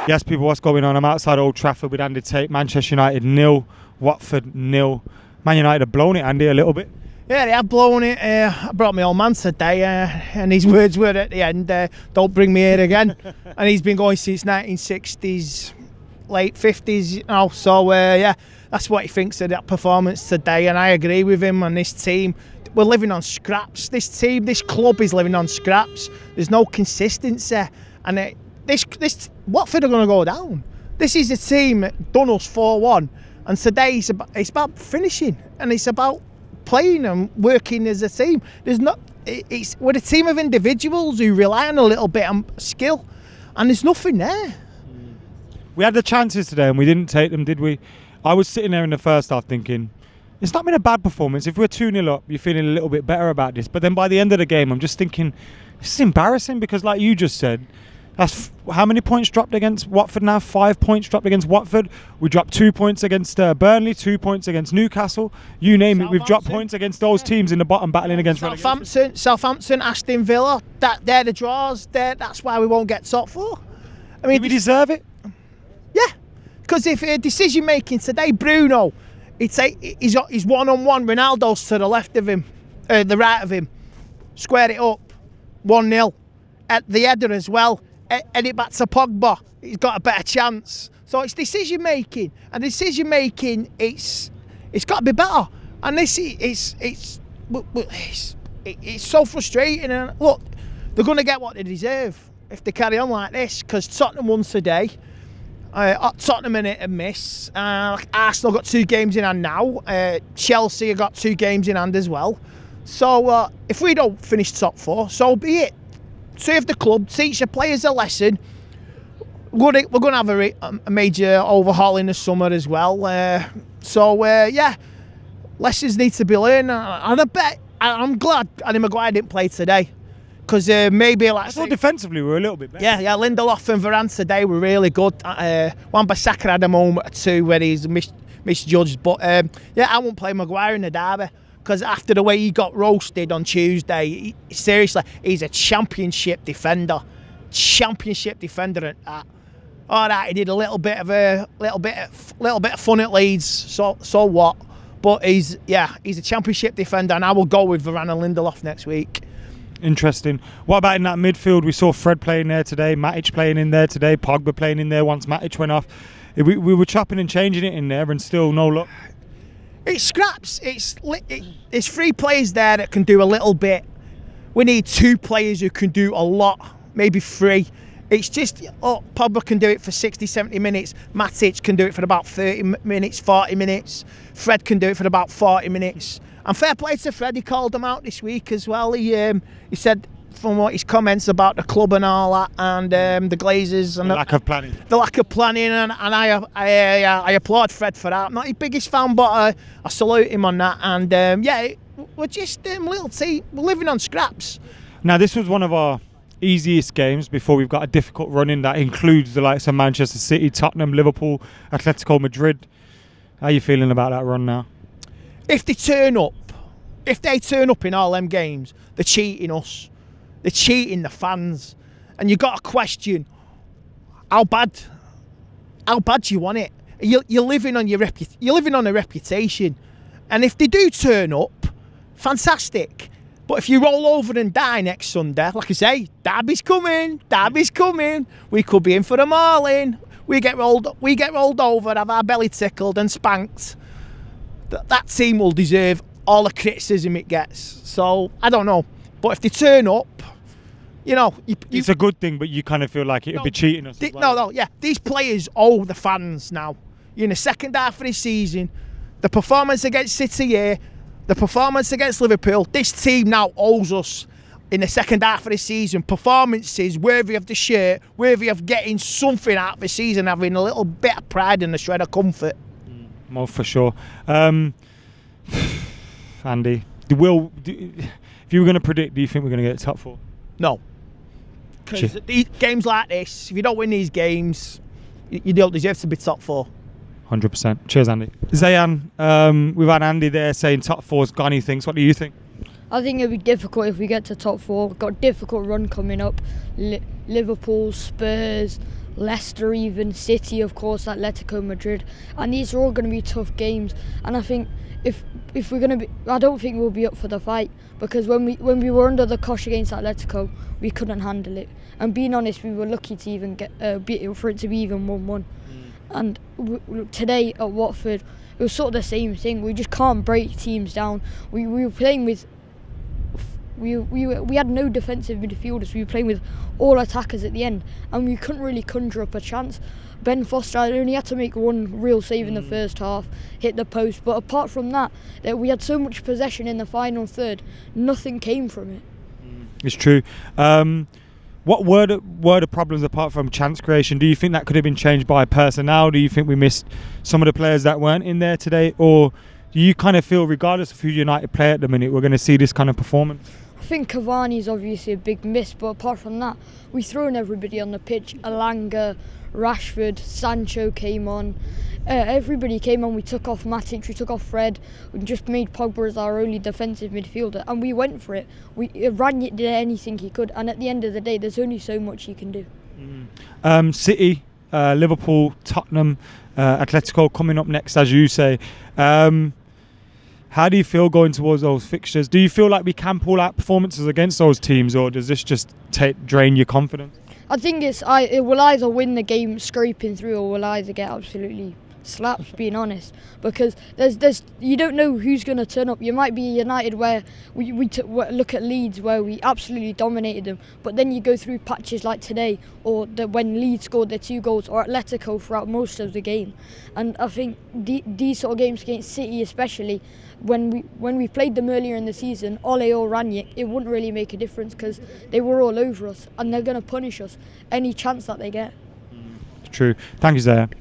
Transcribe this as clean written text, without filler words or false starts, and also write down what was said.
Yes, people, what's going on? I'm outside Old Trafford with Andy Tate. Manchester United 0, Watford 0. Man United have blown it, Andy, a little bit. Yeah, they have blown it. I brought my old man today, and his words were at the end, "Don't bring me here again." And he's been going since 1960s, late 50s, you know. So yeah, that's what he thinks of that performance today, and I agree with him on this team. We're living on scraps. This team, this club is living on scraps. There's no consistency, and this Watford are going to go down. This is a team that done us 4-1, and today it's about finishing, and it's about playing and working as a team. We're a team of individuals who rely on a little bit on skill, and there's nothing there. We had the chances today and we didn't take them, did we? I was sitting there in the first half thinking, it's not been a bad performance. If we're 2-0 up, you're feeling a little bit better about this. But then by the end of the game, I'm just thinking, this is embarrassing, because like you just said, that's how many points dropped against Watford now? 5 points dropped against Watford. We dropped 2 points against Burnley, 2 points against Newcastle. You name it, we've dropped points against those teams in the bottom battling against Southampton, Aston Villa. They're the draws. That's why we won't get top 4. I mean, do we deserve it? Yeah, because if decision making today, Bruno, he's one-on-one. Ronaldo's to the left of him, the right of him. Square it up, 1-0. At the header as well. Head it back to Pogba. He's got a better chance. So it's decision making, and decision making, it's got to be better. And this it's so frustrating. And look, they're going to get what they deserve if they carry on like this. Because Tottenham won today. Tottenham in it a miss. Arsenal got 2 games in hand now. Chelsea have got 2 games in hand as well. So if we don't finish top 4, so be it. Save the club, teach the players a lesson. We're going to have a major overhaul in the summer as well. Yeah, lessons need to be learned. And I'm glad Andy Maguire didn't play today, because maybe like. I thought defensively we were a little bit better. Yeah. Lindelof and Varane today were really good. Wan-Bissaka had a moment or 2 where he's misjudged, but yeah, I won't play Maguire in the derby. Because after the way he got roasted on Tuesday, seriously, he's a championship defender. Championship defender at that. All right, he did a little bit of fun at Leeds. So what? But he's a championship defender, and I will go with Varane and Lindelof next week. Interesting. What about in that midfield? We saw Fred playing there today, Matic playing in there today, Pogba playing in there once Matic went off. We were chopping and changing it in there, and still no luck. It's scraps. It's 3 players there that can do a little bit. We need 2 players who can do a lot, maybe 3. It's just, Pogba can do it for 60, 70 minutes. Matic can do it for about 30 minutes, 40 minutes. Fred can do it for about 40 minutes. And fair play to Fred, he called them out this week as well. He said, from what his comments about the club and all that, and the Glazers and the lack of planning. The lack of planning, and I applaud Fred for that. I'm not his biggest fan, but I salute him on that. And yeah, we're just little team. We're living on scraps. Now, this was one of our easiest games before we've got a difficult run in that includes the likes of Manchester City, Tottenham, Liverpool, Atletico Madrid. How are you feeling about that run now? If they turn up in all them games, they're cheating us. They're cheating the fans, and you got to question how bad you want it. You're living on you're living on a reputation, and if they do turn up, fantastic. But if you roll over and die next Sunday, like I say, derby's coming. We could be in for a mauling. We get rolled over, have our belly tickled and spanked. That team will deserve all the criticism it gets. So I don't know, but if they turn up, you know, it's a good thing, but you kind of feel like it would be cheating us as well. Yeah. These players owe the fans now. In the second half of the season, the performance against City here, the performance against Liverpool, this team now owes us, in the second half of the season, performances worthy of the shirt, worthy of getting something out of the season, having a little bit of pride and a shred of comfort. More for sure. Andy, if you were going to predict, do you think we're going to get top 4? No. Because games like this, if you don't win these games, you don't deserve to be top 4. 100%. Cheers, Andy. Zayan, we've had Andy there saying top 4's got any things. What do you think? I think it'll be difficult if we get to top 4. We've got a difficult run coming up. Liverpool, Spurs, Leicester, even City, of course, Atletico Madrid, and these are all going to be tough games. And I think if we're going to be, I don't think we'll be up for the fight, because when we were under the cosh against Atletico, we couldn't handle it. And being honest, we were lucky to even get for it to be even 1-1. And today at Watford, it was sort of the same thing. We just can't break teams down. We were playing with. We had no defensive midfielders. We were playing with all attackers at the end, and we couldn't really conjure up a chance. Ben Foster only had to make one real save in the first half, hit the post. But apart from that, we had so much possession in the final third, nothing came from it. It's true. What were the problems apart from chance creation? Do you think that could have been changed by personnel? Do you think we missed some of the players that weren't in there today? Or do you kind of feel, regardless of who United play at the minute, we're going to see this kind of performance? I think Cavani's obviously a big miss, but apart from that, we've thrown everybody on the pitch. Alanga, Rashford, Sancho came on. Everybody came on. We took off Matic, we took off Fred, we just made Pogba as our only defensive midfielder, and we went for it. Ranić did anything he could, and at the end of the day, there's only so much you can do. City, Liverpool, Tottenham, Atletico coming up next, as you say. How do you feel going towards those fixtures? Do you feel like we can pull out performances against those teams, or does this just drain your confidence? I think it will either win the game scraping through, or we'll either get absolutely slapped, being honest, because there's you don't know who's going to turn up. You might be United, where we look at Leeds, where we absolutely dominated them, but then you go through patches like today, or when Leeds scored their 2 goals, or Atletico throughout most of the game. And I think these sort of games against City, especially when we played them earlier in the season, Ole or Ranić, it wouldn't really make a difference, because they were all over us, and they're going to punish us any chance that they get. True. Thank you, Zayan.